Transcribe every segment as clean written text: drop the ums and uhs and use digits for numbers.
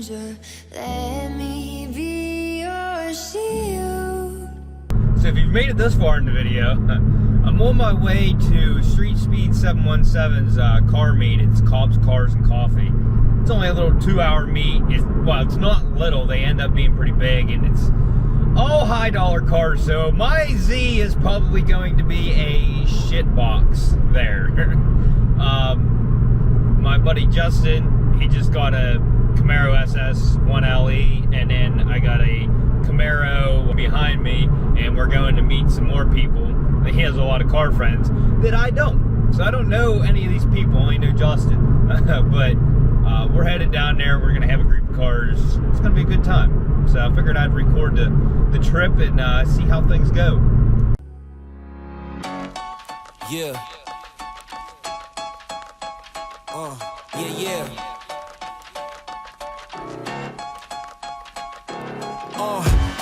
danger. Let me be your shield. So if you've made it this far in the video, I'm on my way to Streetspeed717's car meet. It's Cobb's Cars and Coffee. It's only a little 2-hour meet. Well, it's not little. They end up being pretty big, and it's all high dollar cars. So my Z is probably going to be a shit box there. My buddy Justin, he just got a Camaro SS 1LE, and then I got a Camaro behind me, and we're going to meet some more people. He has a lot of car friends that I don't, so I don't know any of these people. I only know Justin. But we're headed down there. We're gonna have a group of cars. It's gonna be a good time. So I figured I'd record the trip and see how things go. Yeah. Yeah.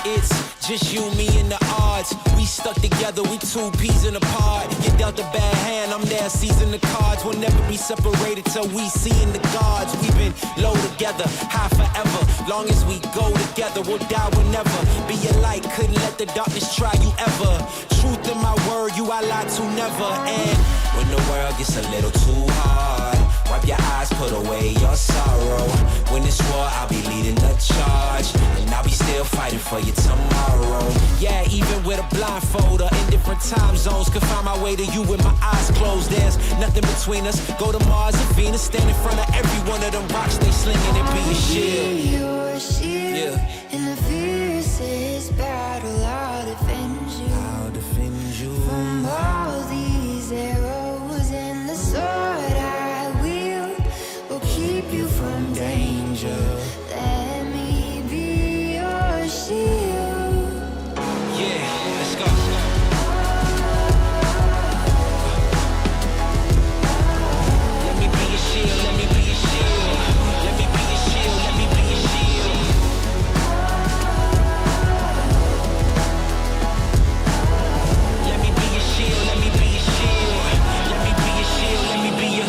It's just you, me, and the odds. We stuck together, we two peas in a pod. You dealt a bad hand, I'm there seizing the cards. We'll never be separated till we seeing the gods. We've been low together, high forever. Long as we go together, we'll die whenever. Be a light, couldn't let the darkness try you ever. Truth in my word, you I lie to never. And when the world gets a little too hard, wipe your eyes, put away your sorrow. When it's war, I'll be leading the charge, and I'll be still fighting for you tomorrow. Yeah, even with a blindfold or in different time zones, could find my way to you with my eyes closed. There's nothing between us. Go to Mars and Venus, stand in front of every one of them rocks they slinging and be a shield. Your shield. Yeah. In the fiercest battle, I'll defend you. I'll defend you from all these arrows, and the sword I will keep you from danger. Let me be your shield. Yeah, let's go. Let me be your shield, let me be your shield. Let me be your shield, let me be your shield. Let me be your shield, let me be your shield. Let me be your shield, let me be your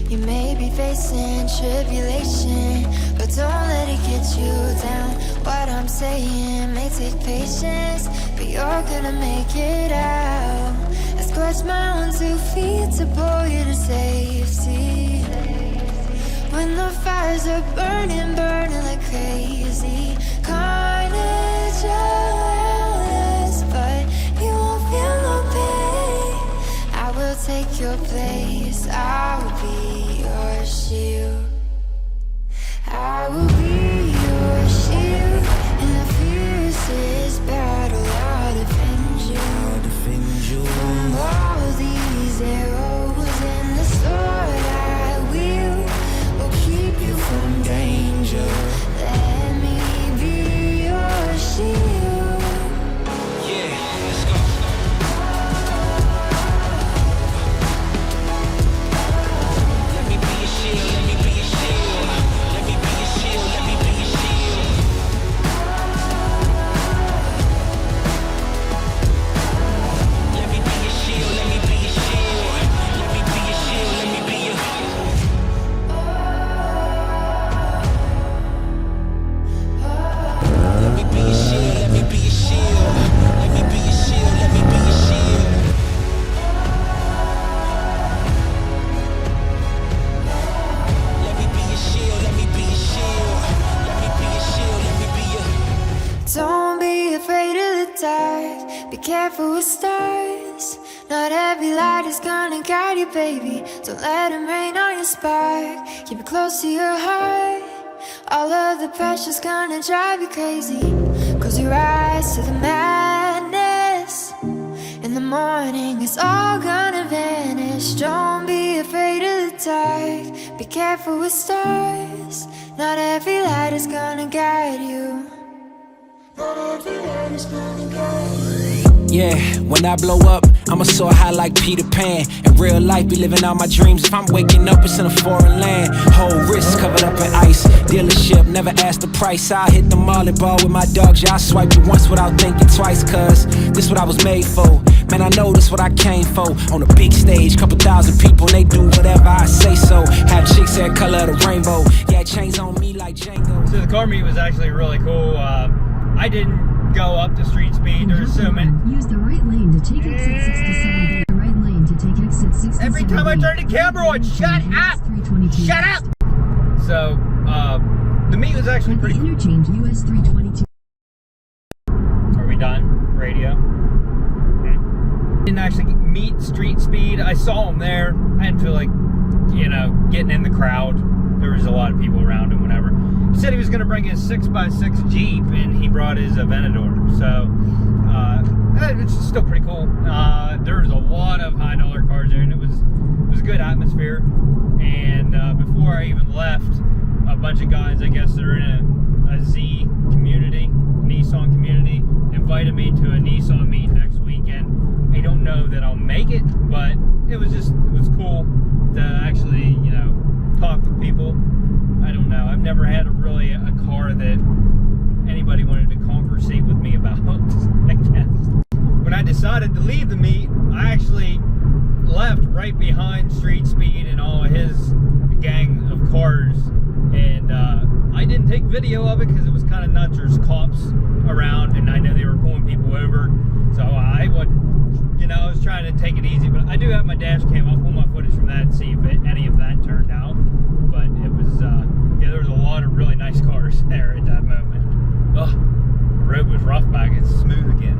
You may be facing tribulation, but don't let it get you down. What I'm saying may take patience, but you're gonna make it out. I scratch my own 2 feet to pull you to safety. When the fires are burning like crazy, carnage around us, but you won't feel no pain. I will take your place, I will be your shield. I will be your shield. In the fiercest battle, I'll defend you. I'll defend you from all these arrows, and the sword I will keep you from danger. Let me be your shield. yeah, let's go. Let me be your shield, let me be your shield. Let me be your shield, let me be your shield. Let me be your shield, let me be your shield. Let me be your shield, let me be your Let me be your shield, let me be your shield. Let me be your shield, let me be your shield. Let me be your shield, let me be your shield. Let me be your shield, let me be your Don't be afraid of the dark. Be careful with stars. Not every light is gonna guide you, baby. Don't let them rain on your spark. Keep it close to your heart. All of the pressure's gonna drive you crazy. Close your eyes to the madness. In the morning, it's all gonna vanish. Don't be afraid of the dark. Be careful with stars. Not every light is gonna guide you. Not every light is gonna guide you. Yeah, when I blow up, I'ma soar high like Peter Pan. In real life, be living out my dreams. If I'm waking up, it's in a foreign land. Whole wrist covered up in ice. Dealership, never asked the price. I hit the molly ball with my dogs. Yeah, I swiped it once without thinking twice. Cause this what I was made for. Man, I know this what I came for. On a big stage, couple thousand people, and they do whatever I say so. Have chicks that color of the rainbow. Yeah, chains on me like Django. So the car meet was actually really cool. I didn't go up to Street Speed. There's so many. Use the right lane to take exit 67B. The right lane to take exit 67B. Every time I turn the camera on, shut up! Shut up! So, the meet was actually pretty cool. Interchange US 322. Are we done? Radio? Okay. Didn't actually meet Street Speed. I saw him there. I didn't feel like, you know, getting in the crowd. There was a lot of people around him, whatever. He said he was going to bring his 6x6 Jeep, and he brought his Aventador. So, it's still pretty cool. There was a lot of high dollar cars there, and it was a good atmosphere. And before I even left, a bunch of guys, I guess they're in a Z community, Nissan community, invited me to a Nissan meet next weekend. I don't know that I'll make it, but it was cool to actually, you know, talk with people. I don't know. I've never had really a car that anybody wanted to conversate with me about, I guess. When I decided to leave the meet, I actually left right behind Street Speed and all his gang of cars. And I didn't take video of it because it was kind of nuts. There's cops around, and I know they were pulling people over. So I wasn't, you know, I was trying to take it easy. But I do have my dash cam. I'll pull my footage from that and see if any of that turned out. But it was, yeah, there was a lot of really nice cars there at that moment. Ugh, the road was rough back. It's smooth again.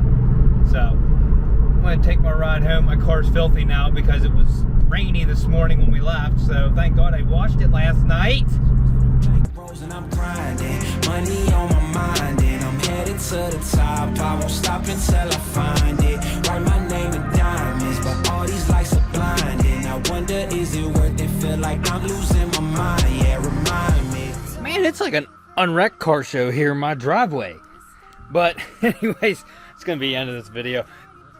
So I'm going to take my ride home. My car's filthy now because it was rainy this morning when we left. So thank God I washed it last night. And I'm grinding, money on my mind, and I'm headed to the top. I won't stop until I find it. Write my name in diamonds, but all these lights are blinding. I wonder, is it worth it? Feel like I'm losing my mind. Yeah, remind me. Man, it's like an unwrecked car show here in my driveway. But anyways, it's gonna be the end of this video.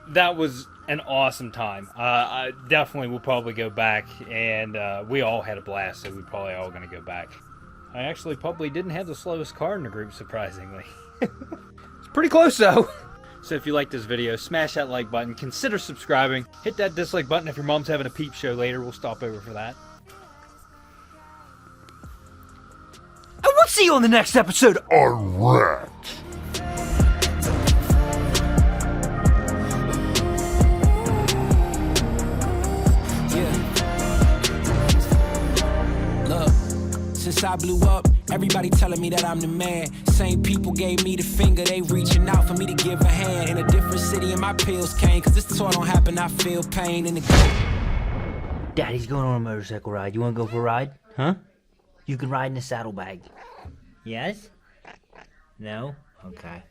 That was an awesome time. I definitely will probably go back, and we all had a blast, so we're probably all gonna go back. I actually probably didn't have the slowest car in the group, surprisingly. It's pretty close, though. So if you like this video, smash that like button. Consider subscribing. Hit that dislike button if your mom's having a peep show later. We'll stop over for that. And we'll see you on the next episode. Alright. Since I blew up, everybody telling me that I'm the man. Same people gave me the finger, they reaching out for me to give a hand. In a different city and my pills came, cause this tour don't happen, I feel pain in the Daddy's going on a motorcycle ride. You wanna go for a ride? Huh? You can ride in a saddlebag. Yes? No? Okay.